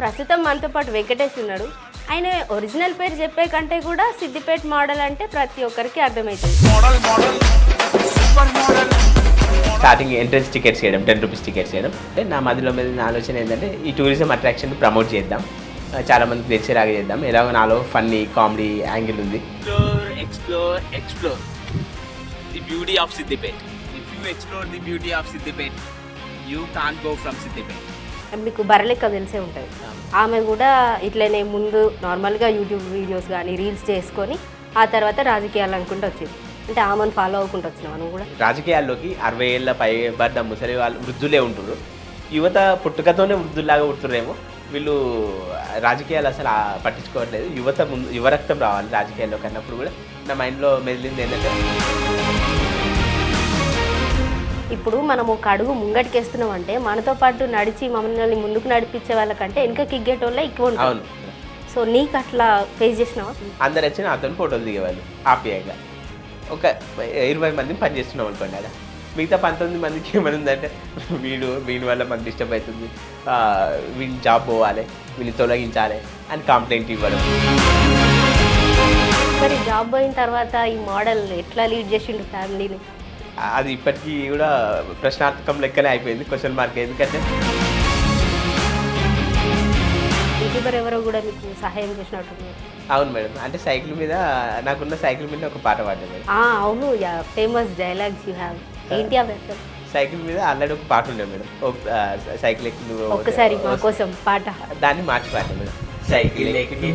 ప్రస్తుతం మనతో పాటు వెంకటేష్ ఉన్నాడు. ఆయన ఒరిజినల్ పేరు చెప్పే కంటే కూడా సిద్దిపేట మోడల్ అంటే ప్రతి ఒక్కరికి అర్థమవుతుంది. స్టార్టింగ్ ఎంట్రన్స్ టికెట్స్ చేయడం 10 రూపీస్ టికెట్స్ చేయడం అంటే నా మధ్యలో మీద ఆలోచన ఏంటంటే ఈ టూరిజం అట్రాక్షన్ ప్రమోట్ చేద్దాం, చాలా మందికి తెలిసేలాగా చేద్దాం. ఎలాగో నాలో ఫన్నీ కామెడీ యాంగిల్ ఉంది. Explore the beauty of Siddipet. If you explore the beauty of Siddipet, you can't go from Siddipet. మీకు బరలెక్క తెలిసే ఉంటుంది. ఆమె కూడా ఇట్లనే ముందు నార్మల్గా యూట్యూబ్ వీడియోస్ కానీ రీల్స్ చేసుకొని ఆ తర్వాత రాజకీయాలు అనుకుంటూ వచ్చింది. అంటే ఆమెను ఫాలో అవ్వకుంటూ వచ్చినావు నువ్వు కూడా. రాజకీయాల్లోకి 60 ఏళ్ళ పైబడ్డ ముసలి వాళ్ళు వృద్ధులే ఉంటున్నారు. యువత పుట్టుకతోనే వృద్ధుల్లాగా పుట్టురేమో. వీళ్ళు రాజకీయాలు అసలు పట్టించుకోవట్లేదు. యువరక్తం రావాలి రాజకీయాల్లోకి అన్నప్పుడు కూడా నా మైండ్లో మెదిలింది ఏంటంటే ఇప్పుడు మనం ఒక అడుగు ముంగటికేస్తున్నాం అంటే మనతో పాటు నడిచి మమ్మల్ని ముందుకు నడిపించే వాళ్ళకంటే వెనక కిగ్గేటోళ్ళే ఎక్కువ ఉంటారు. అవును. సో నీకు అట్లా ఫేస్ చేసినావా? అందరు వచ్చి నాతో ఫోటోలు దిగేవాళ్ళు ఆప్యాయంగా. ఒక 20 మందిని పనిచేస్తున్నాం అనుకోండి. అలా మిగతా 19 మందికి ఏమనుందంటే వీడి వల్ల మనకు డిస్టర్బ్ అవుతుంది, వీడిని జాబ్ పోవాలి, వీడిని తొలగించాలి అని కంప్లైంట్ ఇవ్వడం. మరి జాబ్ పోయిన తర్వాత ఈ మోడల్ ఎట్లా లీడ్ చేసిండు ఫ్యామిలీని? అది ఇప్పటికీ కూడా ప్రశ్నార్థకం లెక్కనే అయిపోయింది, క్వశ్చన్ మార్క్. ఎందుకంటే యూట్యూబర్ ఎవరో కూడా మీకు సహాయం చేసినట్టు. అవును మేడం, అంటే సైకిల్ మీద నాకున్న సైకిల్ మీద ఒక పాట పాడాను మేడం. అవును, ఫేమస్ డైలాగ్స్ యూ హ్యావ్. ఏంటి అవి? సైకిల్ మీద ఆల్రెడీ ఒక పాట ఉండే మేడం. సైకిల్ ఎక్కి ఒక్కసారి మా కోసం పాట. దాన్ని మార్చి పాడాను మేడం. సైకిల్ ఎక్కి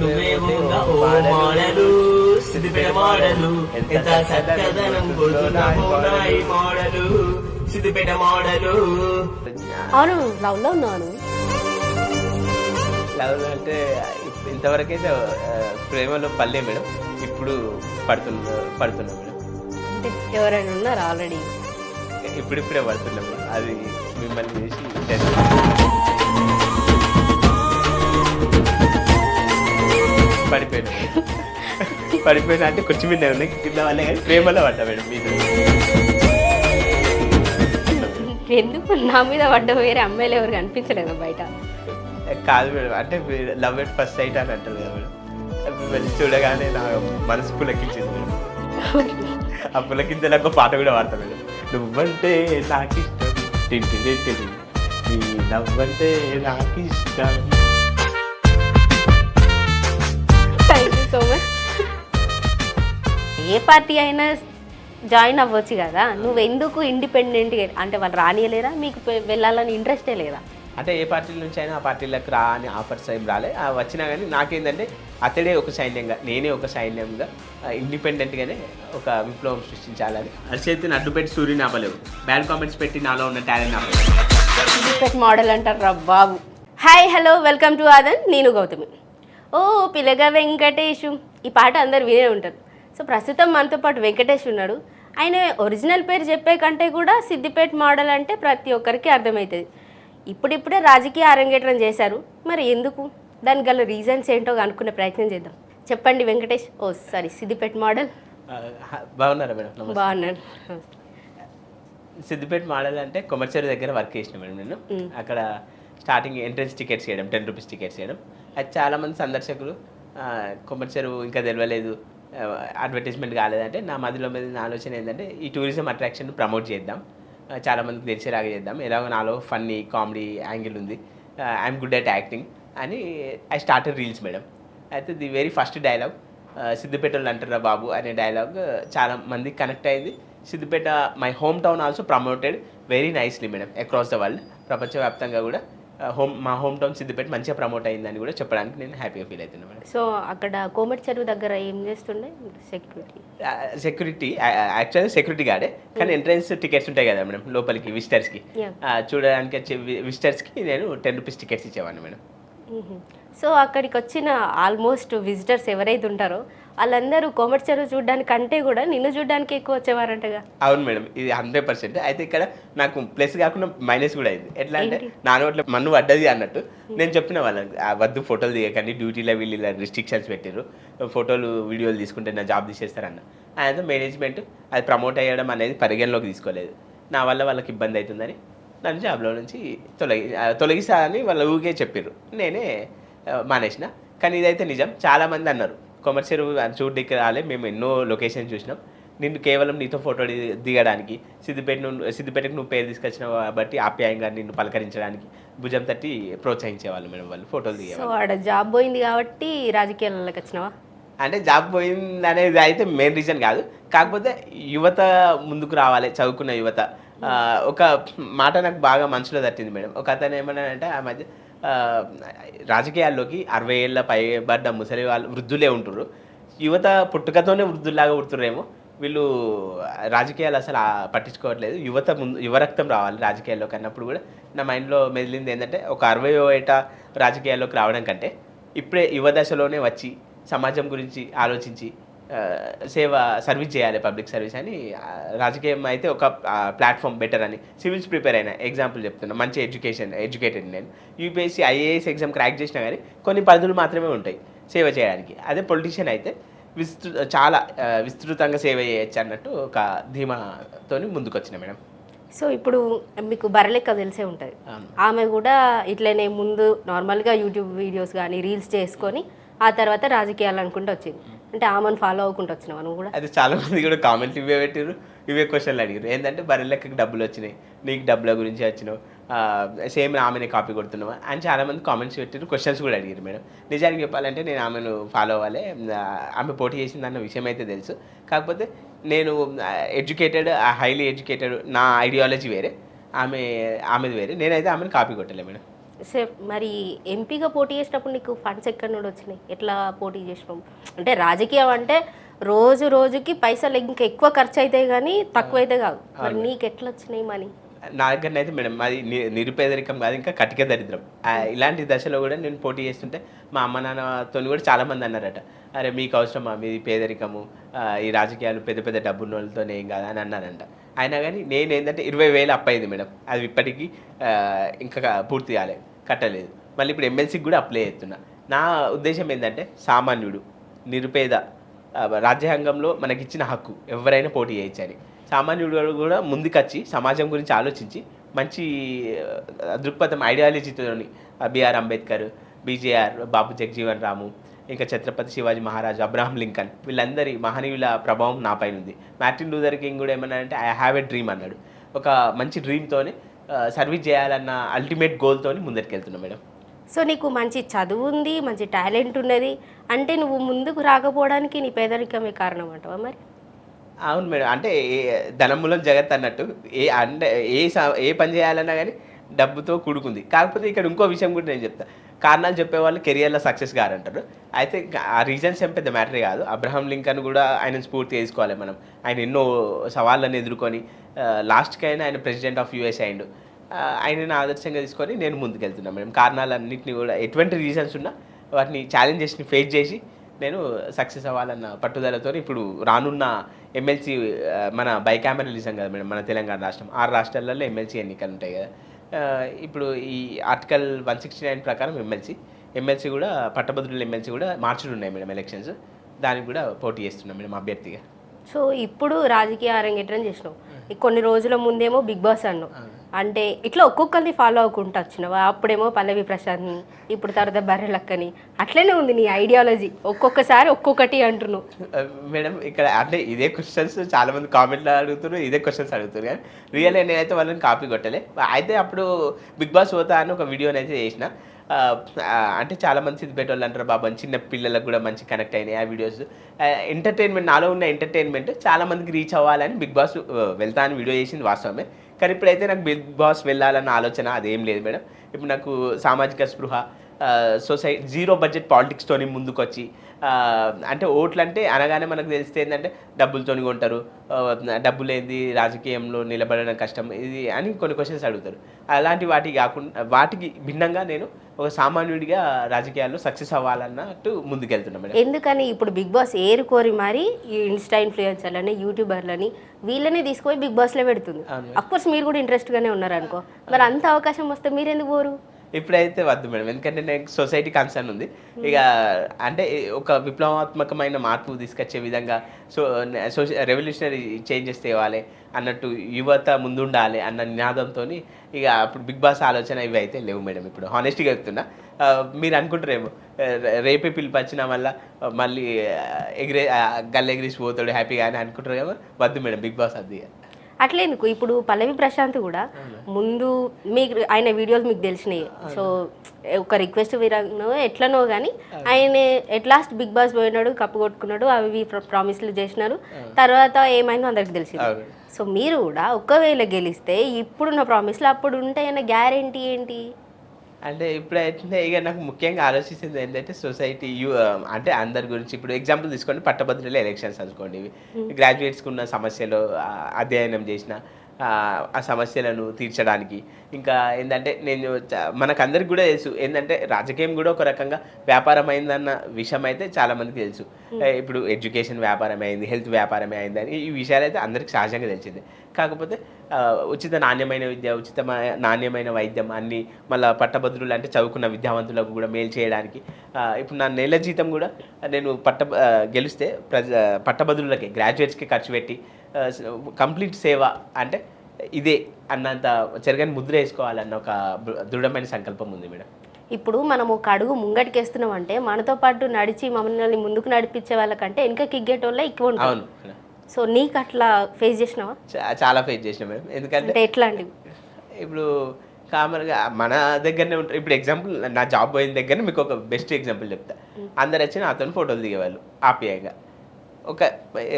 అవును, లవ్ లో ఉన్నాను. లవ్ అంటే ఇంతవరకైతే ప్రేమలో పల్లె మేడం. ఇప్పుడు పడుతున్నా మేడం. అంటే ఎవరైనా ఉన్నారా ఆల్రెడీ? ఇప్పుడిప్పుడే పడుతున్నాం మేడం. అది మిమ్మల్ని చేసి పడిపోయినా అంటే కొంచెం మీద ఉన్నాయి కింద వాళ్ళే, కానీ ప్రేమలో పడ్డా మేడం మీద. ఎందుకు నా మీద పడ్డ? వేరే అమ్మాయిలు ఎవరు కనిపించలేదు బయట? కాదు మేడం, అంటే లవ్ ఎట్ ఫస్ట్ సైట్ అని అంటారు కదా మేడం. మిమ్మల్ని చూడగానే నా మనసు పులకించింది మేడం. ఆ పులకించేలాగా పాట కూడా పాడతా మేడం. నువ్వంటే నాకు ఇష్టం, తింటి నీ నవ్వంటే నాకు ఇష్టం. Thank you so much. A party అయినా జాయిన్ అవ్వచ్చు కదా, నువ్వు ఎందుకు ఇండిపెండెంట్గా? అంటే వాళ్ళు రానియలేరా? మీకు వెళ్ళాలని ఇంట్రెస్టే లేదా? అంటే ఏ పార్టీల నుంచి అయినా ఆ పార్టీలకు రా అని ఆఫర్స్ ఏం రాలే. వచ్చినా కానీ నాకేంటంటే అతడే ఒక సైన్యంగా, నేనే ఒక సైన్యంగా ఇండిపెండెంట్గానే ఒక విప్లవం సృష్టించాలని. అరిచేతిని అడ్డుపెట్టి సూర్యుని ఆపలేవు, బ్యాడ్ కామెంట్స్ పెట్టి నాలో ఉన్న టాలెంట్ ఆపలేవు. మోడల్ అంటారు రా బాబు. Hi, hello, welcome to Aadhan. నేను గౌతమి. ఓ పిల్లగా వెంకటేషు, ఈ పాట అందరు వినే ఉంటారు. సో ప్రస్తుతం మనతో పాటు వెంకటేష్ ఉన్నాడు. ఆయన ఒరిజినల్ పేరు చెప్పే కంటే కూడా సిద్దిపేట మోడల్ అంటే ప్రతి ఒక్కరికి అర్థమవుతుంది. ఇప్పుడిప్పుడే రాజకీయ అరంగేట్రం చేశారు. మరి ఎందుకు? దానికి గల రీజన్స్ ఏంటో అనుకునే ప్రయత్నం చేద్దాం. చెప్పండి వెంకటేష్. Sorry, Siddipet model. బాగున్నారా మేడం? బాగున్నాను. సిద్దిపేట మోడల్ అంటే కొమర్చేరు దగ్గర వర్క్ చేసిన మేడం నేను. అక్కడ స్టార్టింగ్ ఎంట్రన్స్ టికెట్స్ చేయడం 10 రూపీస్ టికెట్స్ చేయడం. అది చాలామంది సందర్శకులు కొమర్చేరు ఇంకా తెలియలేదు, అడ్వర్టైజ్మెంట్ కాలేదంటే నా మధ్యలో మీద ఆలోచన ఏంటంటే ఈ టూరిజం అట్రాక్షన్ ప్రమోట్ చేద్దాం, చాలా మందికి తెలిసేలాగా చేద్దాం. ఎలాగో నాలో ఫన్నీ కామెడీ యాంగిల్ ఉంది, ఐఎమ్ గుడ్ అట్ యాక్టింగ్ అని ఐ స్టార్టెడ్ రీల్స్ మేడం. అయితే the very first dialogue Siddipet వాళ్ళు అంటారా బాబు అనే డైలాగ్ చాలా మందికి కనెక్ట్ అయింది. Siddipet my home town also promoted very nicely madam across the world. ప్రపంచవ్యాప్తంగా కూడా మా హోమ్ టౌన్ సిద్దిపేట మంచిగా ప్రమోట్ అయిందని కూడా చెప్పడానికి నేను హ్యాపీగా ఫీల్ అవుతున్నాను మేడం. సో అక్కడ కోమటి చెరువు దగ్గర ఏం చేస్తుండే? సెక్యూరిటీ యాక్చువల్గా సెక్యూరిటీ గార్డే, కానీ ఎంట్రన్స్ టికెట్స్ ఉంటాయి కదా మేడం లోపలికి విజిటర్స్కి చూడడానికి వచ్చే విజిటర్స్కి నేను 10 రూపీస్ టికెట్స్ ఇచ్చేవాడిని మేడం. సో అక్కడికి వచ్చిన ఆల్మోస్ట్ విజిటర్స్ ఎవరైతే ఉంటారో వాళ్ళందరూ కోమటి చెరువు చూడడానికి కంటే కూడా నిన్ను చూడడానికి ఎక్కువ వచ్చేవారంటగా? అవును మేడం, ఇది 100%. అయితే ఇక్కడ నాకు ప్లస్ కాకుండా మైనస్ కూడా అయింది. ఎట్లా అంటే నా నోట్లో మన్ను పడ్డది అన్నట్టు నేను చెప్పిన వాళ్ళకి వద్దు ఫోటోలు దిగకండి, డ్యూటీలో వీళ్ళు ఇలా రిస్ట్రిక్షన్స్ పెట్టారు, ఫోటోలు వీడియోలు తీసుకుంటే నా జాబ్ తీసేస్తారన్న. అయితే మేనేజ్మెంట్ అది ప్రమోట్ అయ్యడం అనేది పరిగణలోకి తీసుకోలేదు. నా వల్ల వాళ్ళకి ఇబ్బంది అవుతుందని నన్ను జాబ్లో నుంచి తొలగిస్తా అని వాళ్ళు ఊరికే చెప్పారు. నేనే మానేసిన. కానీ ఇదైతే నిజం. చాలామంది అన్నారు కొమర్ చెరువు చూడడానికి రాలే, మేము ఎన్నో లొకేషన్ చూసినాం, నిన్ను కేవలం నీతో ఫోటో దిగడానికి సిద్దిపేటకు నువ్వు పేరు తీసుకొచ్చినావు కాబట్టి ఆప్యాయంగా నిన్ను పలకరించడానికి భుజం తట్టి ప్రోత్సహించేవాళ్ళు మేడం వాళ్ళు ఫోటోలు దిగేవాళ్ళు. సో ఆడ జాబ్ పోయింది కాబట్టి రాజకీయాలలోకి వచ్చినావా? అంటే జాబ్ పోయింది అనేది అయితే మెయిన్ రీజన్ కాదు, కాకపోతే యువత ముందుకు రావాలి, చదువుకున్న యువత. ఒక మాట నాకు బాగా మనసులో తట్టింది మేడం. ఒక అతను ఏమన్నాడంటే ఆ మధ్య రాజకీయాల్లోకి 60 ఏళ్ళ పైబడ్డ ముసలి వాళ్ళు వృద్ధులే ఉంటుర్రు, యువత పుట్టుకతోనే వృద్ధుల్లాగా పుడుతుర్రేమో, వీళ్ళు రాజకీయాలు అసలు పట్టించుకోవట్లేదు, యువరక్తం రావాలి రాజకీయాల్లోకి అన్నప్పుడు కూడా నా మైండ్లో మెదిలింది ఏంటంటే ఒక 60వ ఏట రాజకీయాల్లోకి రావడం కంటే ఇప్పుడే యువ దశలోనే వచ్చి సమాజం గురించి ఆలోచించి సర్వీస్ చేయాలి, పబ్లిక్ సర్వీస్ అని. రాజకీయం అయితే ఒక ప్లాట్ఫామ్ బెటర్ అని సివిల్స్ ప్రిపేర్ అయినా ఎగ్జాంపుల్ చెప్తున్నా. మంచి ఎడ్యుకేటెడ్ నేను యూపీఎస్సీ ఐఏఎస్ ఎగ్జామ్ క్రాక్ చేసినా కానీ కొన్ని పరిధులు మాత్రమే ఉంటాయి సేవ చేయడానికి. అదే పొలిటీషియన్ అయితే చాలా విస్తృతంగా సేవ చేయొచ్చు అన్నట్టు ఒక ధీమాతోని ముందుకు వచ్చిన మేడం. సో ఇప్పుడు మీకు బరలెక్క తెలిసే ఉంటుంది, ఆమె కూడా ఇట్లనే ముందు నార్మల్గా యూట్యూబ్ వీడియోస్ కానీ రీల్స్ చేసుకొని ఆ తర్వాత రాజకీయాలు అనుకుంటూ వచ్చింది. అంటే ఆమెను ఫాలో అవ్వకుంటూ వచ్చినావు నువ్వు కూడా? అది చాలా మంది కూడా కామెంట్లు ఇవే పెట్టారు, ఇవే క్వశ్చన్లు అడిగారు. ఏంటంటే బర్రెలెక్కకి డబ్బులు వచ్చినాయి, నీకు డబ్బుల గురించి వచ్చినావు, సేమ్ ఆమెనే కాపీ కొడుతున్నావా అని చాలామంది కామెంట్స్ పెట్టారు, క్వశ్చన్స్ కూడా అడిగారు మేడం. నిజానికి చెప్పాలంటే నేను ఆమెను ఫాలో అవ్వాలి, ఆమె పోటీ చేసిందన్న విషయం అయితే తెలుసు. కాకపోతే నేను ఎడ్యుకేటెడ్, హైలీ ఎడ్యుకేటెడ్, నా ఐడియాలజీ వేరే, ఆమెది వేరే. నేనైతే ఆమెను కాపీ కొట్టలే మేడం. సేఫ్. మరి ఎంపీగా పోటీ చేసినప్పుడు నీకు ఫండ్స్ ఎక్కడి నుండి వచ్చినాయి? ఎట్లా పోటీ చేసినావు? అంటే రాజకీయం అంటే రోజు రోజుకి పైసలు ఇంకా ఎక్కువ ఖర్చు అవుతాయి కానీ తక్కువ అయితే కాదు. మరి నీకు ఎట్లా వచ్చినాయి మనీ? నా దగ్గర అయితే మేడం అది నిరుపేదరికం కాదు, ఇంకా కటిక దరిద్రం. ఇలాంటి దశలో కూడా నేను పోటీ చేస్తుంటే మా అమ్మ నాన్నతో కూడా చాలామంది అన్నారట, అరే మీకు అవసరమా మీది పేదరికము, ఈ రాజకీయాలు పెద్ద పెద్ద డబ్బున్న వాళ్ళతోనే ఏం కాదా అని అన్నారంట. అయినా కానీ నేను ఏంటంటే 20,000 అప్పయింది మేడం, అది ఇప్పటికీ ఇంకా పూర్తి కాలేదు, కట్టలేదు. మళ్ళీ ఇప్పుడు ఎమ్మెల్సీకి కూడా అప్లై చేస్తున్నా. నా ఉద్దేశం ఏంటంటే సామాన్యుడు, నిరుపేద, రాజ్యాంగంలో మనకిచ్చిన హక్కు ఎవరైనా పోటీ చేయొచ్చని. సామాన్యుడు కూడా ముందుకొచ్చి సమాజం గురించి ఆలోచించి మంచి దృక్పథం ఐడియాలజీతోని బిఆర్ అంబేద్కర్, బీజేఆర్, బాబు జగజీవన్ రాము, ఇంకా ఛత్రపతి శివాజీ మహారాజ్, అబ్రహం లింకన్, వీళ్ళందరి మహనీయుల ప్రభావం నా పైన ఉంది. మార్టిన్ లూథర్ కింగ్ కూడా ఏమన్నాడంటే ఐ హ్యావ్ ఎ డ్రీమ్ అన్నాడు. ఒక మంచి డ్రీమ్తోనే సర్వీస్ చేయాలన్న అల్టిమేట్ గోల్తోని ముందరికి మేడం. సో నీకు మంచి చదువు ఉంది, మంచి టాలెంట్ ఉన్నది, అంటే నువ్వు ముందుకు రాకపోవడానికి నీ పేదరికమే కారణం అంటావా మరి? అవును మేడం, అంటే ధనమూలం జగత్ అన్నట్టు అంటే ఏ పని చేయాలన్నా కానీ డబ్బుతో కూడుకుంది. కాకపోతే ఇక్కడ ఇంకో విషయం కూడా నేను చెప్తాను, కారణాలు చెప్పేవాళ్ళు కెరియర్లో సక్సెస్ కారంటారు. అయితే ఆ రీజన్స్ ఏం పెద్ద మ్యాటరే కాదు. అబ్రహం లింకన్ కూడా ఆయన స్ఫూర్తి తీసుకోవాలి మనం. ఆయన ఎన్నో సవాళ్ళని ఎదుర్కొని లాస్ట్కైనా ఆయన ప్రెసిడెంట్ ఆఫ్ యూఎస్ అయిండు. ఆయనను ఆదర్శంగా తీసుకొని నేను ముందుకెళ్తున్నాను మేడం. కారణాలన్నింటినీ కూడా ఎటువంటి రీజన్స్ ఉన్నా వాటిని ఛాలెంజెస్ని ఫేస్ చేసి నేను సక్సెస్ అవ్వాలన్న పట్టుదలతో ఇప్పుడు రానున్న ఎమ్మెల్సీ మన బైకామరలిజం కదా మేడం, మన తెలంగాణ రాష్ట్రం 6 రాష్ట్రాలలో ఎమ్మెల్సీ ఎన్నికలు ఉంటాయి కదా. ఇప్పుడు ఈ ఆర్టికల్ 169 ప్రకారం ఎమ్మెల్సీ కూడా పట్టభద్రుల ఎమ్మెల్సీ కూడా మార్చులు ఉన్నాయి మేడం ఎలక్షన్స్, దానికి కూడా పోటీ చేస్తున్నాం మేడం అభ్యర్థిగా. సో ఇప్పుడు రాజకీయ అరంగేట్రం చేసినావు, కొన్ని రోజుల ముందేమో బిగ్ బాస్ అన్నావు, అంటే ఇట్లా ఒక్కొక్కరిని ఫాలో అవ్వకుంటూ వచ్చినావా? అప్పుడేమో పల్లవి ప్రశాంత్ని, ఇప్పుడు తర్వాత బర్రెలక్కని, అట్లనే ఉంది నీ ఐడియాలజీ, ఒక్కొక్కసారి ఒక్కొక్కటి అంటున్నావు మేడం. ఇక్కడ అంటే ఇదే క్వశ్చన్స్ చాలా మంది కామెంట్లో అడుగుతున్నారు, ఇదే క్వశ్చన్స్ అడుగుతారు, కానీ రియల్ నేనైతే వాళ్ళని కాపీ కొట్టలే. అయితే అప్పుడు బిగ్ బాస్ పోతా అని ఒక వీడియోని అయితే చేసిన. అంటే చాలామంది సిద్ధిపేటోళ్ళు అంటారు బాబా, చిన్న పిల్లలకు కూడా మంచి కనెక్ట్ అయినాయి ఆ వీడియోస్. ఎంటర్టైన్మెంట్, నాలో ఉన్న ఎంటర్టైన్మెంట్ చాలామందికి రీచ్ అవ్వాలని బిగ్ బాస్ వెళ్తా అని వీడియో చేసింది వాస్తవమే. కానీ ఇప్పుడైతే నాకు బిగ్ బాస్ వెళ్ళాలన్న ఆలోచన అదేం లేదు మేడం. ఇప్పుడు నాకు సామాజిక స్పృహ, సొసైటీ, జీరో బడ్జెట్ పాలిటిక్స్తోని ముందుకొచ్చి, అంటే ఓట్లు అంటే అనగానే మనకు తెలిస్తే ఏంటంటే డబ్బులతోని కొంటారు, డబ్బులు ఏంది రాజకీయంలో నిలబడడం కష్టం ఇది అని కొన్ని క్వశ్చన్స్ అడుగుతారు. అలాంటి వాటికి భిన్నంగా నేను ఒక సామాన్యుడిగా రాజకీయాల్లో సక్సెస్ అవ్వాలన్నట్టు ముందుకెళ్తున్నాం మేడం. ఎందుకని ఇప్పుడు బిగ్ బాస్ ఏరుకోరి మరి ఈ ఇన్స్టా ఇన్ఫ్లుయెన్సర్లని, యూట్యూబర్లని వీళ్ళని తీసుకొని బిగ్ బాస్లో పెడుతుంది. అఫ్కోర్స్ మీరు కూడా ఇంట్రెస్ట్గానే ఉన్నారు అనుకో, మరి అంత అవకాశం వస్తే మీరు ఎందుకు పోరు? ఇప్పుడైతే వద్దు మేడం, ఎందుకంటే నాకు సొసైటీ కన్సర్న్ ఉంది. ఇక అంటే ఒక విప్లవాత్మకమైన మార్పు తీసుకొచ్చే విధంగా రెవల్యూషనరీ చేంజెస్ తేవాలి అన్నట్టు, యువత ముందుండాలి అన్న నినాదంతో ఇక అప్పుడు బిగ్ బాస్ ఆలోచన ఇవి అయితే లేవు మేడం. ఇప్పుడు హానెస్ట్గా చెప్తున్నా, మీరు అనుకుంటారేమో రేపే పిలిపి వచ్చిన వల్ల మళ్ళీ గల్ల ఎగిరేసి పోతాడు హ్యాపీగా అని అనుకుంటారు కదా. వద్దు మేడం, బిగ్ బాస్ అది. అట్లేందుకు ఇప్పుడు పల్లవి ప్రశాంత్ కూడా ముందు మీకు ఆయన వీడియోలు మీకు తెలిసినాయి. సో ఒక రిక్వెస్ట్ విరానో ఎట్లనో కానీ ఆయన ఎట్ లాస్ట్ బిగ్ బాస్ పోయినాడు, కప్పు కొట్టుకున్నాడు, అవి ప్రామిస్లు చేసినారు. తర్వాత ఏమైందో అందరికి తెలిసింది. సో మీరు కూడా ఒకవేళ గెలిస్తే ఇప్పుడున్న ప్రామిస్లు అప్పుడు ఉంటాయన్న గ్యారెంటీ ఏంటి? అంటే ఇప్పుడైతే ఇక నాకు ముఖ్యంగా ఆలోచిస్తుంది ఏంటంటే సొసైటీ అంటే అందరి గురించి. ఇప్పుడు ఎగ్జాంపుల్ తీసుకోండి, పట్టభద్రుల ఎలక్షన్స్ అనుకోండి. ఇవి గ్రాడ్యుయేట్స్కి ఉన్న సమస్యలు అధ్యయనం చేసిన ఆ సమస్యలను తీర్చడానికి. ఇంకా ఏంటంటే నేను మనకందరికి కూడా తెలుసు ఏంటంటే రాజకీయం కూడా ఒక రకంగా వ్యాపారం అయిందన్న విషయం అయితే చాలామందికి తెలుసు. ఇప్పుడు ఎడ్యుకేషన్ వ్యాపారమే అయింది, హెల్త్ వ్యాపారమే అయిందని ఈ విషయాలు అయితే అందరికి సహజంగా తెలిసింది. కాకపోతే ఉచిత నాణ్యమైన విద్య, నాణ్యమైన వైద్యం అన్నీ మళ్ళీ పట్టభద్రులు అంటే చదువుకున్న విద్యావంతులకు కూడా మేలు చేయడానికి ఇప్పుడు నా నెల జీతం కూడా నేను గెలిస్తే పట్టభద్రులకి గ్రాడ్యుయేట్స్కి ఖర్చు పెట్టి కంప్లీట్ సేవ అంటే ఇదే అన్నంత చెరగని ముద్ర వేసుకోవాలన్న ఒక దృఢమైన సంకల్పం ఉంది మేడం. ఇప్పుడు మనం ఒక అడుగు ముంగటికేస్తున్నాం అంటే మనతో పాటు నడిచి మమ్మల్ని ముందుకు నడిపించే వాళ్ళకంటే వెనక కిగ్గేటోళ్ళే ఎక్కువ ఉంటారు. అవును. సో నీకు అట్లా ఫేస్ చేసినావా? చాలా ఫేస్ చేసినా మేడం. ఎందుకంటే ఎట్లాంటివి? ఇప్పుడు కామన్గా మన దగ్గరనే ఉంటారు. ఇప్పుడు ఎగ్జాంపుల్ నా జాబ్ పోయిన దగ్గర మీకు ఒక బెస్ట్ ఎగ్జాంపుల్ చెప్తా. అందరు వచ్చి నాతో ఫోటోలు దిగేవాళ్ళు ఆప్యాయంగా. ఒక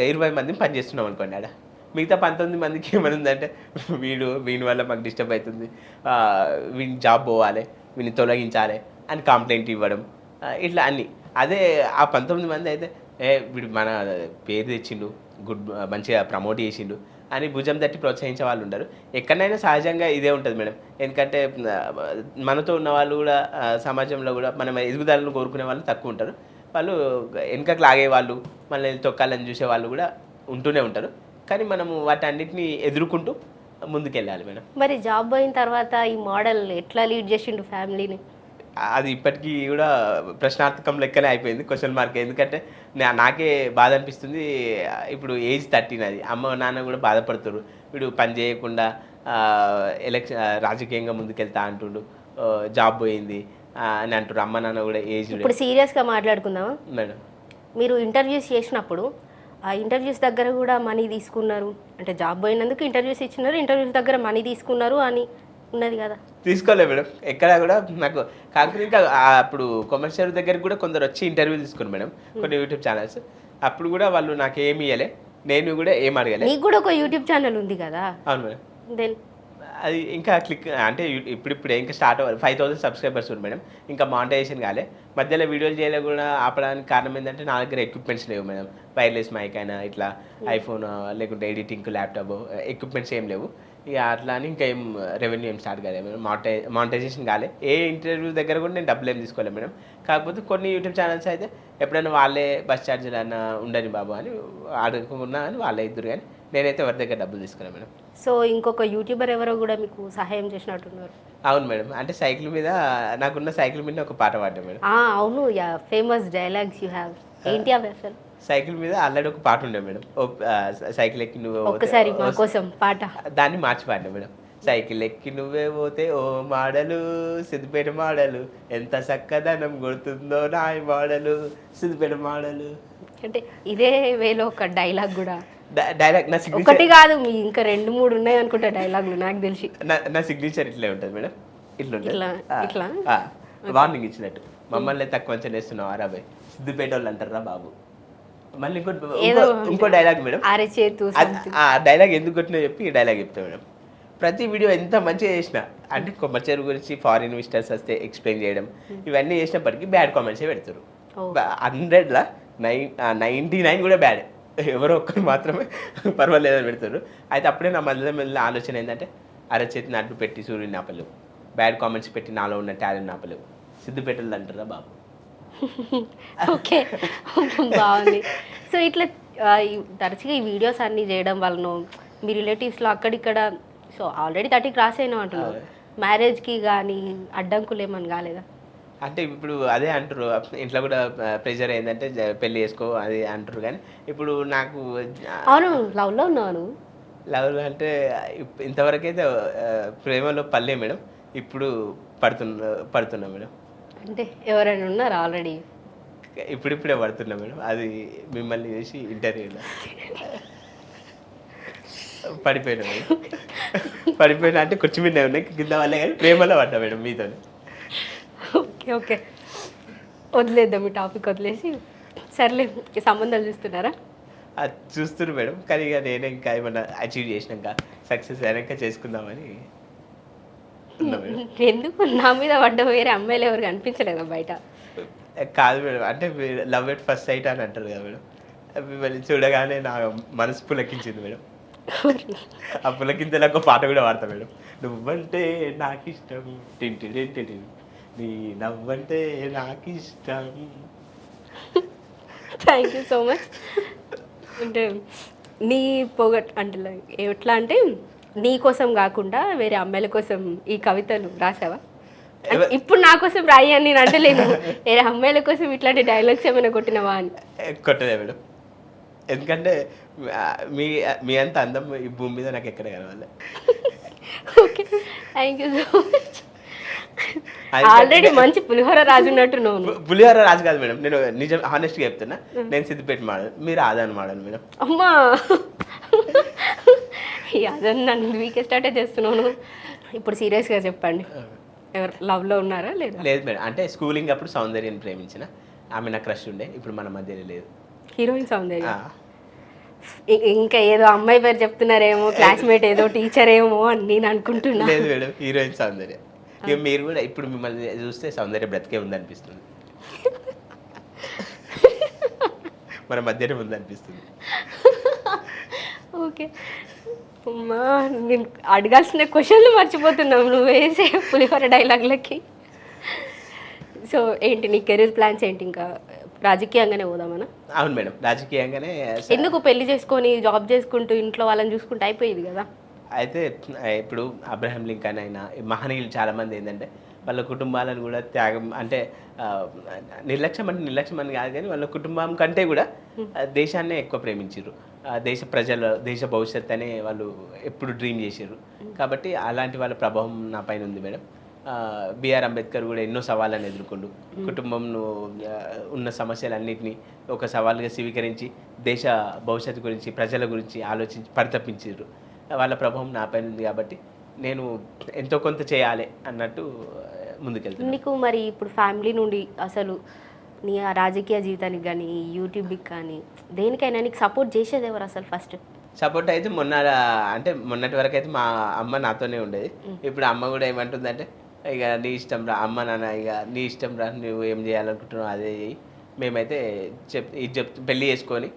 20 మందిని పని చేస్తున్నాం అనుకోండి, ఆడ మిగతా 19 మందికి ఏమైనా ఉందంటే వీని వల్ల మాకు డిస్టర్బ్ అవుతుంది, వీని జాబ్ పోవాలి, వీని తొలగించాలి అని కంప్లైంట్ ఇవ్వడం, ఇట్లా అన్నీ. అదే ఆ 19 మంది అయితే వీడు మన పేరు తెచ్చిండు, మంచిగా ప్రమోట్ చేసిండు అని భుజం తట్టి ప్రోత్సహించే వాళ్ళు ఉండరు. ఎక్కడైనా సహజంగా ఇదే ఉంటుంది మేడం. ఎందుకంటే మనతో ఉన్న వాళ్ళు కూడా సమాజంలో కూడా మనం ఎదుగుదలను కోరుకునే వాళ్ళు తక్కువ ఉంటారు. వాళ్ళు వెనకకు లాగే వాళ్ళు, మళ్ళీ తొక్కాలని చూసే వాళ్ళు కూడా ఉంటూనే ఉంటారు. కానీ మనము వాటన్నిటిని ఎదుర్కొంటూ ముందుకెళ్ళాలి మేడం. మరి జాబ్ పోయిన తర్వాత ఈ మోడల్ ఎట్లా లీడ్ చేసిండు ఫ్యామిలీని? అది ఇప్పటికీ కూడా ప్రశ్నార్థకం లెక్కనే అయిపోయింది, క్వశ్చన్ మార్క్. ఎందుకంటే నాకే బాధ అనిపిస్తుంది. ఇప్పుడు ఏజ్ 13, అది అమ్మ నాన్న కూడా బాధపడుతున్నారు. వీడు పని చేయకుండా రాజకీయంగా ముందుకెళ్తా అంటుండు, జాబ్ పోయింది అని అంటారు. అమ్మ నాన్న కూడా ఏజ్. ఇప్పుడు సీరియస్గా మాట్లాడుకుందామా మేడం? మీరు ఇంటర్వ్యూస్ చేసినప్పుడు ఆ ఇంటర్వ్యూస్ దగ్గర కూడా మనీ తీసుకున్నారు అంటే జాబ్ పోయినందుకు ఇంటర్వ్యూస్ ఇచ్చినారు, ఇంటర్వ్యూస్ దగ్గర మనీ తీసుకున్నారు అని ఉన్నది కదా? తీసుకోలేదు మేడం, ఎక్కడ కూడా. నాకు కాకపోతే ఇంకా అప్పుడు కమర్షియల్ దగ్గర కూడా కొందరు వచ్చి ఇంటర్వ్యూ తీసుకున్నారు మేడం, కొన్ని యూట్యూబ్ ఛానల్స్. అప్పుడు కూడా వాళ్ళు నాకు ఏమి ఇవ్వలే, నేను కూడా ఏం అడగలే. నీకు కూడా ఒక యూట్యూబ్ ఛానల్ ఉంది కదా? అవును మేడం. దెన్ అది ఇంకా క్లిక్ అంటే ఇప్పుడిప్పుడే ఇంకా స్టార్ట్ అవ్వాలి. 5000 సబ్స్క్రైబర్స్ ఉంది మేడం, ఇంకా మానిటైజేషన్ కాలే. మధ్యలో వీడియోలు చేయలే కూడా ఆపడానికి కారణం ఏంటంటే నా దగ్గర ఎక్విప్మెంట్స్ లేవు మేడం. వైర్లెస్ మైక్ అయినా ఇట్లా ఐఫోన్ లేకుంటే ఎడిటింగ్ ల్యాప్టాప్ ఎక్విప్మెంట్స్ ఏం లేవు. ఇక అట్లా అని ఇంకా ఏం రెవెన్యూ ఏం స్టార్ట్ కాలేదు మేడం, మానిటైజేషన్ కాలే. ఏ ఇంటర్వ్యూ దగ్గర కూడా నేను డబ్బులు ఏం తీసుకోలేదు మేడం. కాకపోతే కొన్ని యూట్యూబ్ ఛానల్స్ అయితే ఎప్పుడైనా వాళ్ళే బస్ ఛార్జీలు అన్న ఉండని బాబు అని అడుగుకున్నా అని వాళ్ళే ఇద్దరు, కానీ నేనైతే ఎవరి దగ్గర డబ్బులు తీసుకున్నాను మేడం. సో ఇంకొక యూట్యూబర్ ఎవరో కూడా మీకు సహాయం చేసినట్టున్నారు? అవును మేడం, అంటే సైకిల్ మీద నాకున్న సైకిల్ మీద ఒక పాట పాడా మేడం. అవును, ఫేమస్ డైలాగ్స్ యూ హ్యావ్. ఏంటి అవి అసలు? సైకిల్ మీద ఆల్రెడీ ఒక పాట ఉండే మేడం, సైకిల్ ఎక్కి నువ్వే ఒకసారి మా కోసం పాట. దాన్ని మార్చి పాడినా మేడం. సైకిల్ ఎక్కి నువ్వే పోతే ఓ మాడలు, సిద్దిపేట మాడలు, ఎంత చక్కదనం గుర్తుందో నా మాడలు, సిద్దిపేట మాడలు. అంటే ఇదే వేలో ఒక డైలాగ్ కూడా డైలాగ్ నా ఒకటి కాదు, మీ ఇంకా 2-3 ఉన్నాయి అనుకుంటా డైలాగులు నాకు తెలిసి. నా సిగ్నేచర్ ఇట్లే ఉంటుంది మేడం, ఇట్లా ఇట్లా వార్నింగ్ ఇచ్చినట్టు. మమ్మల్ని తక్కువ అంచనా వేస్తున్నావు అరాబాయ్, సిద్దిపేట వాళ్ళు అంటారా బాబు. మళ్ళీ ఇంకో డైలాగ్ మేడం, ఆ డైలాగ్ ఎందుకు కొట్టినా చెప్పి ఈ డైలాగ్ చెప్తా మేడం. ప్రతి వీడియో ఎంత మంచిగా చేసిన అంటే కొమ్మచేరు గురించి ఫారిన్ విజిటర్స్ వస్తే ఎక్స్ప్లెయిన్ చేయడం ఇవన్నీ చేసినప్పటికీ బ్యాడ్ కామెంట్సే పెడతారు. 100లో 99 కూడా బ్యాడ్, ఎవరో ఒక్కరు మాత్రమే పర్వాలేదని పెడతారు. అయితే అప్పుడే నా మళ్ళీ ఆలోచన ఏంటంటే అరచేతిని అడ్డు పెట్టి సూర్యుని ఆపలేవు, బ్యాడ్ కామెంట్స్ పెట్టి నాలో ఉన్న టాలెంట్ ఆపలేవు, సిద్దిపేటలు అంటారా బాబు. ఓకే, బాగుంది. సో ఇట్లా తరచుగా ఈ వీడియోస్ అన్నీ చేయడం వలన మీ రిలేటివ్స్లో అక్కడిక్కడ సో ఆల్రెడీ 30 క్రాస్ అయినా అంటున్నారు. మ్యారేజ్కి కానీ అడ్డంకులు ఏమని కాలేదా? అంటే ఇప్పుడు అదే అంటారు, ఇంట్లో కూడా ప్రెషర్ ఏంటంటే పెళ్లి చేసుకో అది అంటారు. కానీ ఇప్పుడు నాకు అవును, లవ్లో ఉన్నావు నువ్వు? లవ్ అంటే ఇంతవరకు అయితే ప్రేమలో పల్లె మేడం. ఇప్పుడు పడుతున్నా మేడం. అంటే ఎవరైనా ఉన్నారా ఆల్రెడీ? ఇప్పుడిప్పుడే పడుతున్నా మేడం. అది మిమ్మల్ని చూసి ఇంటర్వ్యూలో పడిపోయినా మేడం. పడిపోయినా అంటే కూర్చు మీద ఉన్నాయి కింద వాళ్ళే, కానీ ప్రేమలో పడ్డా మేడం మీతో. ఓకే ఓకే, వదిలేద్దాం ఈ టాపిక్, వదిలేసి సర్లే. ఈ సంబంధాలు చూస్తున్నారా? అది చూస్తున్నారు మేడం, కానీ ఇక నేను ఇంకా ఏమన్నా అచీవ్ చేసినాక సక్సెస్ అయినాక చేసుకుందామని ఉన్నా మేడం. ఎందుకు నా మీద పడ్డ వేరే అమ్మాయిలు ఎవరు కనిపించలేదా బయట? కాదు మేడం, అంటే లవ్ ఎట్ ఫస్ట్ సైట్ అని అంటారు కదా మేడం. మిమ్మల్ని చూడగానే నా మనసు పులకించింది మేడం. ఆ పులకించేలా ఒక పాట కూడా పాడతా మేడం. నువ్వంటే నాకు ఇష్టం, టింటి నీ నవ్వంటే నాకు ఇష్టం. Thank you so much. అంటే నీ అంటే ఎట్లా అంటే నీ కోసం కాకుండా వేరే అమ్మాయిల కోసం ఈ కవితలు రాసావా? ఇప్పుడు నా కోసం రాయి అని నేను అంటలేను, వేరే అమ్మాయిల కోసం ఇట్లాంటి డైలాగ్స్ ఏమైనా కొట్టినవా అని. కొట్టలే మేడం, ఎందుకంటే మీ మీ అంత అందం ఈ భూమి మీద నాకు ఎక్కడ కలవాలి. Okay, thank you so much. Already మంచి పులిహోర రాజు ఉన్నట్టు నువ్వు. పులిహోర రాజు కాదు మేడం, నేను నిజం హానెస్ట్గా చెప్తున్నా. నేను సిద్దిపేట మాడను, మీరు ఆదాని మాడను మేడం. అమ్మా, అదని నన్ను వీకే స్టార్టే చేస్తున్నాను. ఇప్పుడు సీరియస్గా చెప్పండి, ఎవరు లవ్లో ఉన్నారా లేదా? లేదు మేడం, అంటే స్కూలింగ్ అప్పుడు సౌందర్యాన్ని ప్రేమించిన ఆమె నా క్రష్ ఉండే, ఇప్పుడు మన మధ్యలో లేదు. హీరోయిన్ సౌందర్య? ఇంకా ఏదో అమ్మాయి పేరు చెప్తున్నారేమో, క్లాస్మేట్ ఏదో టీచర్ ఏమో అని నేను అనుకుంటున్నా. లేదు మేడం, హీరోయిన్ సౌందర్య. ఇక మీరు కూడా ఇప్పుడు మిమ్మల్ని చూస్తే సౌందర్య బ్రతికే ఉందనిపిస్తుంది, మన మధ్యనే ఉందనిపిస్తుంది. ఓకే అమ్మా, నేను అడగాల్సిన క్వశ్చన్లు మర్చిపోతున్నావు నువ్వు వేసే పులిహోర డైలాగ్లకి. సో ఏంటి నీ కెరీర్ ప్లాన్స్ ఏంటి? ఇంకా రాజకీయంగానే పోదామనా? అవును మేడం, రాజకీయంగానే. ఎందుకు పెళ్లి చేసుకొని జాబ్ చేసుకుంటూ ఇంట్లో వాళ్ళని చూసుకుంటూ అయిపోయేది కదా. అయితే ఇప్పుడు అబ్రహాం లింకన్ అయినా మహనీయులు చాలామంది ఏంటంటే వాళ్ళ కుటుంబాలను కూడా త్యాగం, అంటే నిర్లక్ష్యం అంటే నిర్లక్ష్యం అని కాదు, కానీ వాళ్ళ కుటుంబం కంటే కూడా దేశాన్నే ఎక్కువ ప్రేమించారు. దేశ భవిష్యత్ అనే వాళ్ళు ఎప్పుడు డ్రీమ్ చేశారు. కాబట్టి అలాంటి వాళ్ళ ప్రభావం నా పైన ఉంది మేడం. బిఆర్ అంబేద్కర్ కూడా ఎన్నో సవాళ్ళని ఎదుర్కొండు, కుటుంబంలో ఉన్న సమస్యలన్నింటినీ ఒక సవాల్గా స్వీకరించి దేశ భవిష్యత్తు గురించి ప్రజల గురించి ఆలోచించి పరితపించారు. వాళ్ళ ప్రభావం నా పైన ఉంది. కాబట్టి నేను ఎంతో కొంత చేయాలి అన్నట్టు ముందుకెళ్తాను. నీకు మరి ఇప్పుడు ఫ్యామిలీ నుండి అసలు నీ ఆ రాజకీయ జీవితానికి కానీ యూట్యూబ్కి కానీ దేనికైనా నీకు సపోర్ట్ చేసేది ఎవరు అసలు? ఫస్ట్ సపోర్ట్ అయితే మొన్నటి వరకు అయితే మా అమ్మ నాతోనే ఉండేది. ఇప్పుడు అమ్మ కూడా ఏమంటుందంటే, ఇక నీ ఇష్టం రా అమ్మ నాన్న, ఇక నీ ఇష్టం రా, నువ్వు ఏం చేయాలనుకుంటున్నావు అదే చెయ్యి, మేమైతే పెళ్ళి చేసుకొని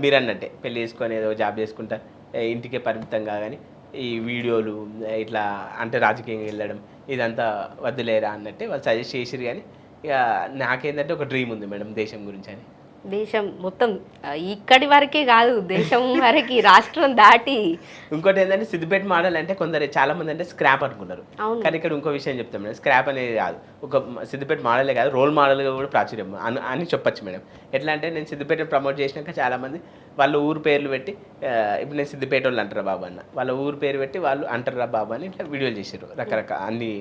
మీరు అన్నట్టే పెళ్ళి చేసుకొని ఏదో జాబ్ చేసుకుంటా ఇంటికే పరిమితంగా, కానీ ఈ వీడియోలు ఇట్లా అంటే రాజకీయంగా వెళ్ళడం ఇదంతా వద్దులేరా అన్నట్టే వాళ్ళు సజెస్ట్ చేసిరు. కానీ ఇక నాకేంటంటే ఒక డ్రీమ్ ఉంది మేడం దేశం గురించి అని. దేశం మొత్తం ఇక్కడి వరకే కాదు, దేశం వరకు, రాష్ట్రం దాటి. ఇంకోటి ఏంటంటే సిద్దిపేట మోడల్ అంటే చాలా మంది అంటే స్క్రాప్ అనుకున్నారు. కానీ ఇక్కడ ఇంకో విషయం చెప్తాం మేడం, స్క్రాప్ అనేది కాదు, ఒక సిద్దిపేట మోడలే కాదు, రోల్ మోడల్గా కూడా ప్రాచుర్యం అని చెప్పొచ్చు మేడం. ఎట్లా అంటే నేను సిద్దిపేట ప్రమోట్ చేసినాక చాలామంది వాళ్ళ ఊరు పేర్లు పెట్టి, ఇప్పుడు నేను సిద్దిపేట వాళ్ళు అంటారా బాబు అన్న, వాళ్ళ ఊరు పేరు పెట్టి వాళ్ళు అంటారా బాబు అని ఇట్లా వీడియోలు చేశారు రకరకాల అన్ని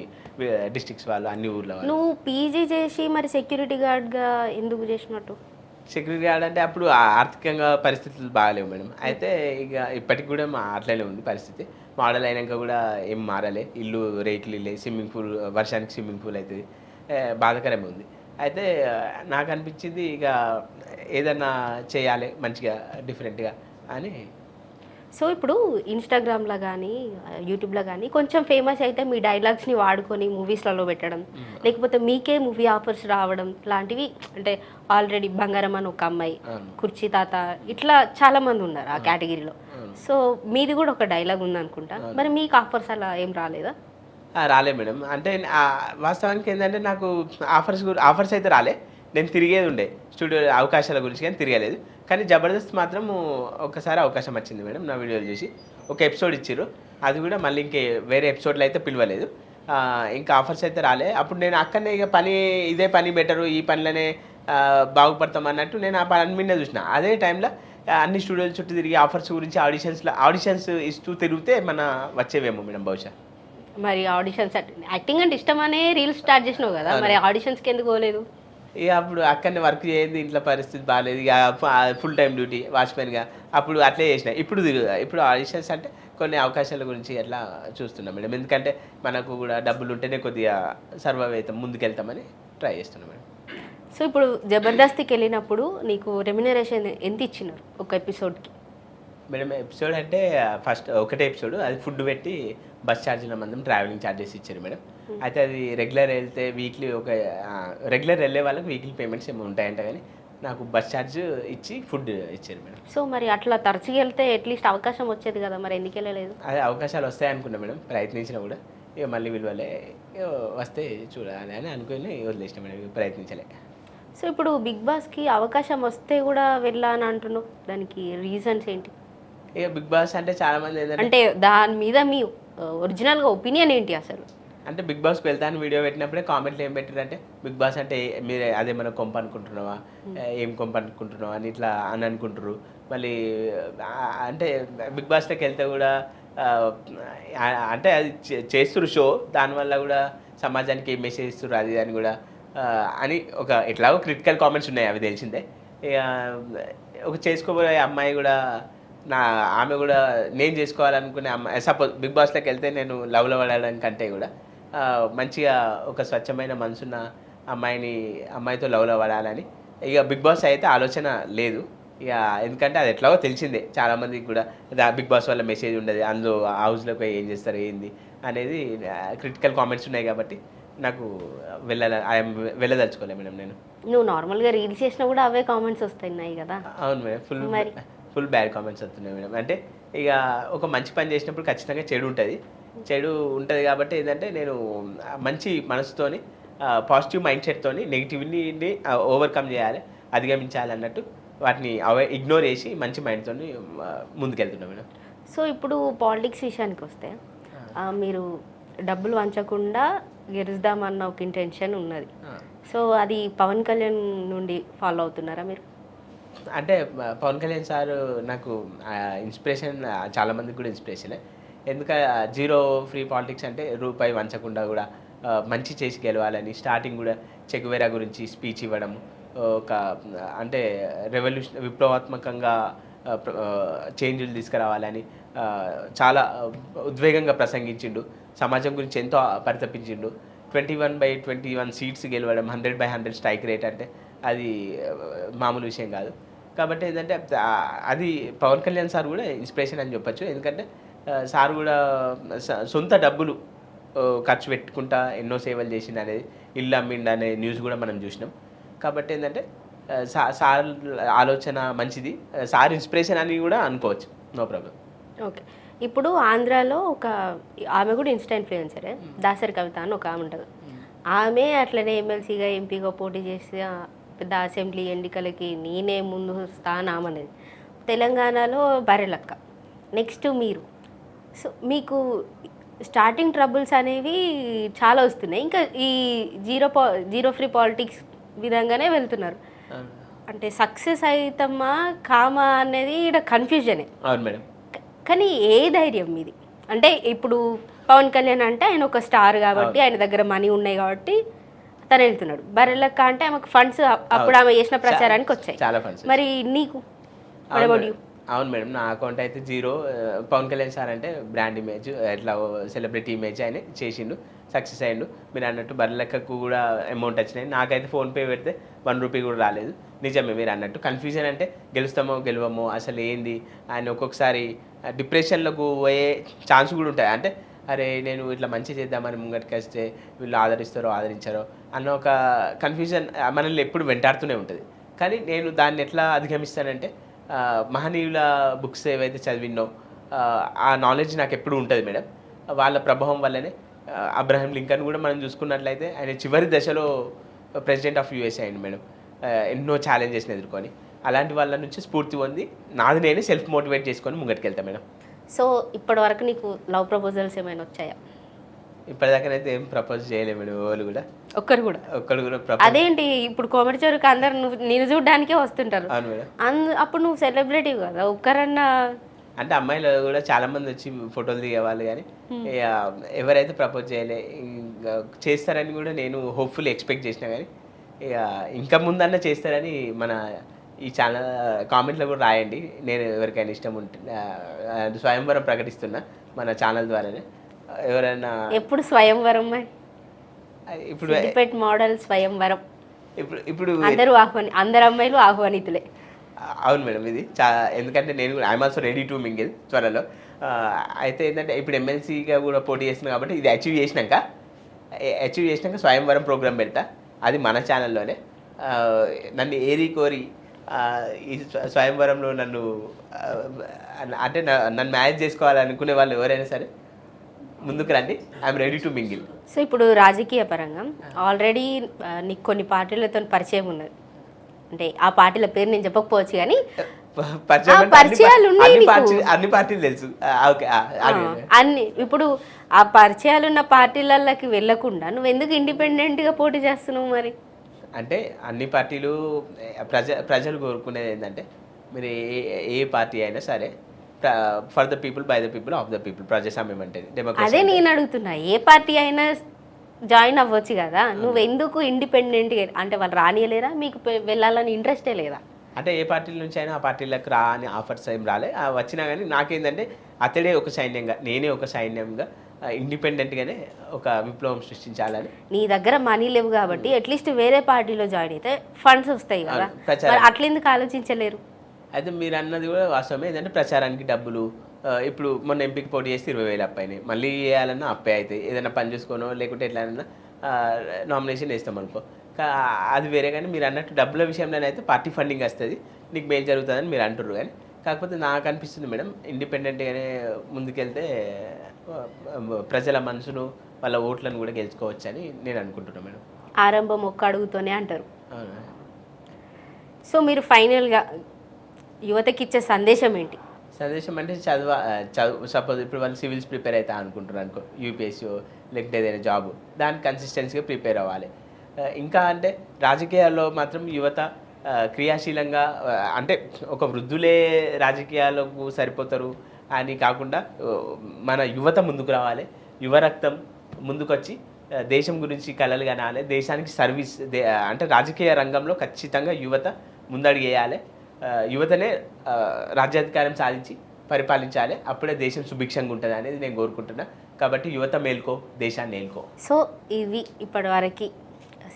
డిస్ట్రిక్ట్స్ వాళ్ళు, అన్ని ఊర్ల వాళ్ళు. నువ్వు పీజీ చేసి మరి సెక్యూరిటీ గార్డ్గా ఎందుకు చేసినట్టు? సెక్యూరిటీ గార్డ్ అంటే అప్పుడు ఆర్థికంగా పరిస్థితులు బాగాలేవు మేడం. అయితే ఇక ఇప్పటికి కూడా అట్లనే ఉంది పరిస్థితి. మోడల్ అయినాక కూడా ఏం మారలే, ఇల్లు రేట్లు ఇల్లే, స్విమ్మింగ్ పూల్ వర్షానికి స్విమ్మింగ్ పూల్ అవుతుంది, బాధాకరమే ఉంది. అయితే నాకు అనిపించింది ఇక ఏదన్నా చేయాలి మంచిగా డిఫరెంట్గా అని. సో ఇప్పుడు ఇన్స్టాగ్రామ్లో కానీ యూట్యూబ్లో కానీ కొంచెం ఫేమస్ అయితే మీ డైలాగ్స్ని వాడుకొని మూవీస్లలో పెట్టడం, లేకపోతే మీకే మూవీ ఆఫర్స్ రావడం లాంటివి, అంటే ఆల్రెడీ బంగారం అని ఒక అమ్మాయి, కుర్చీ తాత, ఇట్లా చాలామంది ఉన్నారు ఆ కేటగిరీలో. సో మీది కూడా ఒక డైలాగ్ ఉందనుకుంటా, మరి మీకు ఆఫర్స్ అలా ఏం రాలేదా? రాలే మేడం. అంటే వాస్తవానికి ఏంటంటే నాకు ఆఫర్స్ అయితే రాలే, నేను తిరిగేది ఉండే స్టూడియో అవకాశాల గురించి, కానీ తిరగలేదు. కానీ జబర్దస్త్ మాత్రం ఒకసారి అవకాశం వచ్చింది మేడం, నా వీడియోలు చూసి ఒక ఎపిసోడ్ ఇచ్చారు. అది కూడా మళ్ళీ వేరే ఎపిసోడ్లో అయితే పిలవలేదు, ఇంకా ఆఫర్స్ అయితే రాలే. అప్పుడు నేను అక్కడనే ఇక ఇదే పని బెటరు, ఈ పనిలోనే బాగుపడతాం అన్నట్టు నేను ఆ పని మీద చూసిన. అదే టైంలో అన్ని స్టూడియోల చుట్టూ తిరిగి ఆఫర్స్ గురించి ఆడిషన్స్ ఇస్తూ తిరిగితే మన వచ్చేవేమో మేడం బహుశా. మరి ఆడిషన్స్ యాక్టింగ్ అంటే ఇష్టమనే రీల్స్ స్టార్ట్ చేసినావు కదా, మరి ఆడిషన్స్కి ఎందుకు పోలేదు? ఇక అప్పుడు అక్కడనే వర్క్ చేయండి, ఇంట్లో పరిస్థితి బాగాలేదు, ఇక ఫుల్ టైం డ్యూటీ వాచ్మెన్గా అప్పుడు అట్లే చేసిన. ఇప్పుడు ఆడిషన్స్ అంటే కొన్ని అవకాశాల గురించి ఎట్లా చూస్తున్నాం మేడం, ఎందుకంటే మనకు కూడా డబ్బులు ఉంటేనే కొద్దిగా సర్వైవ్ అవుతాం, ముందుకెళ్తామని ట్రై చేస్తున్నాం మేడం. సో ఇప్పుడు జబర్దస్త్కి వెళ్ళినప్పుడు నీకు రెమ్యునరేషన్ ఎంత ఇచ్చినారు ఒక ఎపిసోడ్కి? మేడం ఎపిసోడ్ అంటే ఫస్ట్ ఒకటే ఎపిసోడ్, అది ఫుడ్ పెట్టి బస్ ఛార్జీల మందం ట్రావెలింగ్ ఛార్జెస్ ఇచ్చారు మేడం. అయితే అది రెగ్యులర్ వెళ్తే వీక్లీ రెగ్యులర్ వెళ్ళే వాళ్ళకి వీక్లీ పేమెంట్స్ ఏమో ఉంటాయంట, కానీ నాకు బస్ ఛార్జ్ ఇచ్చి ఫుడ్ ఇచ్చారు మేడం. సో మరి అట్లా తరచుగా వెళ్తే అట్లీస్ట్ అవకాశం వచ్చేది కదా, మరి ఎందుకు వెళ్ళలేదు? అదే అవకాశాలు వస్తాయి అనుకున్నా మేడం, ప్రయత్నించినా కూడా ఇక మళ్ళీ విలువలే వస్తే చూడాలి అని అనుకుని వదిలేసిన మేడం, ప్రయత్నించలే. సో ఇప్పుడు బిగ్ బాస్కి అవకాశం వస్తే కూడా వెళ్ళా అని అంటున్నావు, దానికి రీజన్స్ ఏంటి? ఇక బిగ్ బాస్ అంటే చాలామంది ఏంటంటే అంటే దాని మీద మీ ఒరిజినల్గా ఒపీనియన్ ఏంటి అసలు? అంటే బిగ్ బాస్కి వెళ్తాను వీడియో పెట్టినప్పుడే కామెంట్లు ఏం పెట్టారంటే, బిగ్ బాస్ అంటే మీరు అదేమన్నా కొంప అనుకుంటున్నావా, ఏం కొంప అనుకుంటున్నావా అని ఇట్లా అని అనుకుంటారు. మళ్ళీ అంటే బిగ్ బాస్లోకి వెళ్తే కూడా అంటే అది చేస్తున్నారు షో, దానివల్ల కూడా సమాజానికి ఏం మెసేజ్ ఇస్తారు అది అని కూడా అని ఒక ఎట్లాగో క్రిటికల్ కామెంట్స్ ఉన్నాయి, అవి తెలిసిందే. ఇక ఒక చేసుకోబోయే అమ్మాయి కూడా ఆమె కూడా నేను చేసుకోవాలనుకునే అమ్మాయి, సపోజ్ బిగ్ బాస్లోకి వెళ్తే నేను లవ్లో పడడానికంటే కూడా మంచిగా ఒక స్వచ్ఛమైన మనసున్న అమ్మాయితో లవ్లో పడాలని ఇక బిగ్ బాస్ అయితే ఆలోచన లేదు ఇక, ఎందుకంటే అది ఎట్లాగో తెలిసిందే చాలామందికి కూడా బిగ్ బాస్ వల్ల మెసేజ్ ఉండదు, అందులో హౌస్లోకి ఏం చేస్తారు ఏంది అనేది క్రిటికల్ కామెంట్స్ ఉన్నాయి కాబట్టి నాకు వెళ్ళదలుచుకోలే మేడం. నువ్వు నార్మల్గా రీల్స్ చేసినా కూడా అవే కామెంట్స్ వస్తున్నాయి కదా? అవును మేడం, ఫుల్ బ్యాడ్ కామెంట్స్ వస్తున్నాయి మేడం. అంటే ఇక ఒక మంచి పని చేసినప్పుడు ఖచ్చితంగా చెడు ఉంటుంది కాబట్టి ఏంటంటే నేను మంచి మనసుతోని పాజిటివ్ మైండ్ సెట్తోని నెగిటివ్ని ఓవర్కమ్ చేయాలి, అధిగమించాలి అన్నట్టు వాటిని ఇగ్నోర్ చేసి మంచి మైండ్తో ముందుకెళ్తున్నాను మేడం. సో ఇప్పుడు పాలిటిక్స్ విషయానికి వస్తే మీరు డబ్బులు వంచకుండా గెలుద్దామన్న ఒక ఇంటెన్షన్ ఉన్నది, సో అది పవన్ కళ్యాణ్ నుండి ఫాలో అవుతున్నారా మీరు? అంటే పవన్ కళ్యాణ్ సార్ నాకు ఇన్స్పిరేషన్, చాలామందికి కూడా ఇన్స్పిరేషనే. ఎందుకంటే జీరో ఫ్రీ పాలిటిక్స్ అంటే రూపాయి వంచకుండా కూడా మంచి చేసి గెలవాలని స్టార్టింగ్ కూడా చెగువేరా గురించి స్పీచ్ ఇవ్వడం, ఒక అంటే విప్లవాత్మకంగా చేంజ్లు తీసుకురావాలని చాలా ఉద్వేగంగా ప్రసంగించిండు, సమాజం గురించి ఎంతో పరితపించిండు. 21/21 సీట్స్ గెలవడం, 100/100 స్ట్రైక్ రేట్ అంటే అది మామూలు విషయం కాదు. కాబట్టి ఏంటంటే అది పవన్ కళ్యాణ్ సార్ కూడా ఇన్స్పిరేషన్ అని చెప్పచ్చు. ఎందుకంటే సార్ కూడా సొంత డబ్బులు ఖర్చు పెట్టుకుంటా ఎన్నో సేవలు చేసిండు అనేది, ఇల్లు అమ్మిండు అనే న్యూస్ కూడా మనం చూసినాం. కాబట్టి ఏంటంటే సార్ ఆలోచన మంచిది, సార్ ఇన్స్పిరేషన్ అని కూడా అనుకోవచ్చు, నో ప్రాబ్లం. ఓకే, ఇప్పుడు ఆంధ్రాలో ఆమె కూడా ఇన్స్టా ఇన్ఫ్లుయెన్సరే, దాసరి కవిత అని ఒక ఆమె ఉంటుంది. ఆమె అట్లనే ఎమ్మెల్సీగా ఎంపీగా పోటీ చేసి పెద్ద అసెంబ్లీ ఎన్నికలకి నేనే ముందు స్థానం అనేది. తెలంగాణలో బరెలక్క, నెక్స్ట్ మీరు. సో మీకు స్టార్టింగ్ ట్రబుల్స్ అనేవి చాలా వస్తున్నాయి, ఇంకా ఈ జీరో ఫ్రీ పాలిటిక్స్ విధంగానే వెళ్తున్నారు. అంటే సక్సెస్ అవుతామా కామా అనేది ఇక్కడ కన్ఫ్యూజనే. అవును మేడం. కానీ ఏ ధైర్యం మీది? అంటే ఇప్పుడు పవన్ కళ్యాణ్ అంటే ఆయన ఒక స్టార్ కాబట్టి, ఆయన దగ్గర మనీ ఉన్నాయి కాబట్టి తను వెళ్తున్నాడు. బరెలక్క అంటే ఆమెకు ఫండ్స్ అప్పుడు ఆమె చేసిన ప్రచారానికి వచ్చాయి, చాలా ఫండ్స్. మరి నీకు? అవును మేడం, నా అకౌంట్ అయితే జీరో. పవన్ కళ్యాణ్ సార్ అంటే బ్రాండ్ ఇమేజ్, ఎట్లా సెలబ్రిటీ ఇమేజ్ ఆయన చేసిండు, సక్సెస్ అయ్యిండు. మీరు అన్నట్టు బర్రెలెక్కకు కూడా అమౌంట్ వచ్చినాయి, నాకైతే ఫోన్పే పెడితే 1 రూపీ కూడా రాలేదు. నిజమే మీరు అన్నట్టు, కన్ఫ్యూజన్ అంటే గెలుస్తామో గెలవమో అసలు ఏంది. ఆయన ఒక్కొక్కసారి డిప్రెషన్లకు పోయే ఛాన్స్ కూడా ఉంటాయి. అంటే అరే నేను ఇట్లా మంచి చేద్దామని ముంగటికి వస్తే వీళ్ళు ఆదరించారో అన్న ఒక కన్ఫ్యూజన్ మనల్ని ఎప్పుడు వెంటాడుతూనే ఉంటుంది. కానీ నేను దాన్ని ఎట్లా అధిగమిస్తానంటే, మహనీయుల బుక్స్ ఏవైతే చదివినో ఆ నాలెడ్జ్ నాకు ఎప్పుడు ఉంటుంది మేడం. వాళ్ళ ప్రభావం వల్లనే అబ్రహం లింకన్ కూడా మనం చూసుకున్నట్లయితే ఆయన చివరి దశలో ప్రెసిడెంట్ ఆఫ్ యూఎస్ఏ అయింది మేడం, ఎన్నో ఛాలెంజెస్ని ఎదుర్కొని. అలాంటి వాళ్ళ నుంచి స్ఫూర్తి పొంది నాది నేనే సెల్ఫ్ మోటివేట్ చేసుకొని ముంగటికి వెళ్తాను మేడం. సో ఇప్పటి వరకు నీకు లవ్ ప్రపోజల్స్ ఏమైనా వచ్చాయా? ఇప్పటిదాకానైతే ఏం ప్రపోజ్ చేయలేము మేడం వాళ్ళు కూడా. ఒక్కరు కూడా. ఒక్కడు కూడా ప్రపోజ్. అదేంటి ఇప్పుడు కోమటిచెరుకు అందరు నేను చూడడానికే వస్తుంటారు. అవును మేడం. అప్పుడు నువ్వు సెలబ్రిటీ కదా, ఒక్కరన్నా అంటే అమ్మాయిలు కూడా చాలా మంది వచ్చి ఫోటోలు దిగేవాళ్ళు కానీ ఇక ఎవరైతే ప్రపోజ్ చేయలే, ఇంకా చేస్తారని కూడా నేను హోప్ఫుల్లీ ఎక్స్పెక్ట్ చేసినా కానీ ఇక ఇంకా ముందన్నా చేస్తారని మన ఈ ఛానల్ కామెంట్లో కూడా రాయండి. నేను ఎవరికైనా ఇష్టం ఉంటే స్వయంవరం ప్రకటిస్తున్నా మన ఛానల్ ద్వారానే. ఎవరైనా ఎప్పుడు స్వయంవరం మరి? ఇప్పుడు సిద్దిపేట మోడల్ స్వయంవరం. ఇప్పుడు అందరు అమ్మాయిలు ఆహ్వానితులే. అవును మేడం, ఇది ఎందుకంటే నేను కూడా I'm also ready to mingle త్వరలో. అయితే ఏంటంటే ఇప్పుడు ఎమ్మెల్సీగా కూడా పోటీ చేస్తున్నాను కాబట్టి ఇది అచీవ్ చేసినాక స్వయంవరం ప్రోగ్రామ్ పెడతా. అది మన ఛానల్లోనే. నన్ను ఏరి కోరి ఈ స్వయంవరంలో నన్ను అంటే నన్ను మ్యారేజ్ చేసుకోవాలనుకునే వాళ్ళు ఎవరైనా సరే ముందుకు రండి. I'm ready to mingle. So ఇప్పుడు రాజకీయ పరంగా ఆల్రెడీ నీకు కొన్ని పార్టీలతో పరిచయం ఉన్నది. అంటే ఆ పార్టీల పేరు నేను చెప్పకపోవచ్చు కానీ పరిచయాలు ఉన్నాయి నీకు. అన్ని పార్టీలు తెలుసు. అన్ని ఇప్పుడు ఆ పరిచయాలు ఉన్న పార్టీలకి వెళ్ళకుండా నువ్వు ఎందుకు ఇండిపెండెంట్గా పోటీ చేస్తున్నావు మరి? అంటే అన్ని పార్టీలు ప్రజలు కోరుకునేది ఏంటంటే మీరు ఏ పార్టీ అయినా సరే for the people by the people of the people, ప్రజాస్వామ్యం అంటే డెమోక్రసీ. అదే నేను అడుగుతున్నా, ఏ పార్టీ అయినా జాయిన్ అవ్వచ్చు కదా, నువ్వు ఎందుకు ఇండిపెండెంట్గా? అంటే వాళ్ళు రానియలేరా? మీకు వెళ్ళాలని ఇంట్రెస్టే లేదా? అంటే ఏ పార్టీల నుంచి అయినా ఆ పార్టీలకు రా అని ఆఫర్స్ ఏం రాలే. వచ్చినా కానీ నాకేంటంటే అతడే ఒక సైన్యంగా, నేనే ఒక సైన్యంగా ఇండిపెండెంట్గానే ఒక విప్లవం సృష్టించాలని. నీ దగ్గర మనీ లేవు కాబట్టి అట్లీస్ట్ వేరే పార్టీలో జాయిన్ అయితే ఫండ్స్ వస్తాయి కదా, అట్లెందుకు ఆలోచించలేరు? అయితే మీరు అన్నది కూడా వాస్తవమే. ఏంటంటే ప్రచారానికి డబ్బులు, ఇప్పుడు మొన్న ఎంపీకి పోటీ చేస్తే 20,000 అప్పాయినాయి. మళ్ళీ వేయాలన్నా అప్పే అవుతాయి. ఏదైనా పని చూసుకోనో లేకుంటే ఎట్లయినా నామినేషన్ వేస్తాం అనుకో, అది వేరే. కానీ మీరు అన్నట్టు డబ్బుల విషయంలోనైతే పార్టీ ఫండింగ్ వస్తుంది, నీకు మేలు జరుగుతుందని మీరు అంటున్నారు. కానీ కాకపోతే నాకు అనిపిస్తుంది మేడం, ఇండిపెండెంట్గానే ముందుకెళ్తే ప్రజల మనసును వాళ్ళ ఓట్లను కూడా గెలుచుకోవచ్చు అని నేను అనుకుంటున్నాను మేడం. ఆరంభం ఒక్క అడుగుతోనే అంటారు. సో మీరు ఫైనల్గా యువతకి ఇచ్చే సందేశం ఏంటి? సందేశం అంటే చదువు సపోజ్ ఇప్పుడు వాళ్ళు సివిల్స్ ప్రిపేర్ అవుతా అనుకుంటున్నారు అనుకో, యూపీఎస్సీ లేకపోతే ఏదైనా జాబ్, దానికి కన్సిస్టెన్సీగా ప్రిపేర్ అవ్వాలి. ఇంకా అంటే రాజకీయాల్లో మాత్రం యువత క్రియాశీలంగా, అంటే ఒక వృద్ధులే రాజకీయాలకు సరిపోతారు అని కాకుండా మన యువత ముందుకు రావాలి. యువ రక్తం ముందుకొచ్చి దేశం గురించి కలలు కనాలి. దేశానికి సర్వీస్ అంటే రాజకీయ రంగంలో ఖచ్చితంగా యువత ముందడుగేయాలి. యువతనే రాజ్యాధికారం సాధించి పరిపాలించాలి. అప్పుడే దేశం సుభిక్షంగా ఉంటుంది అనేది నేను కోరుకుంటున్నా. కాబట్టి యువత మేల్కో, దేశాన్ని మేల్కో. సో ఇవి ఇప్పటి వరకు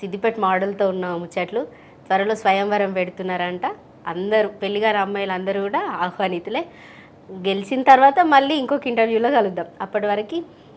సిద్దిపేట మోడల్తో ఉన్న ముచ్చట్లు. త్వరలో స్వయంవరం పెడుతున్నారంట. అందరూ పెళ్లిగారు అమ్మాయిలు అందరూ కూడా ఆహ్వానితులే. గెలిచిన తర్వాత మళ్ళీ ఇంకొక ఇంటర్వ్యూలో కలుద్దాం. అప్పటి వరకు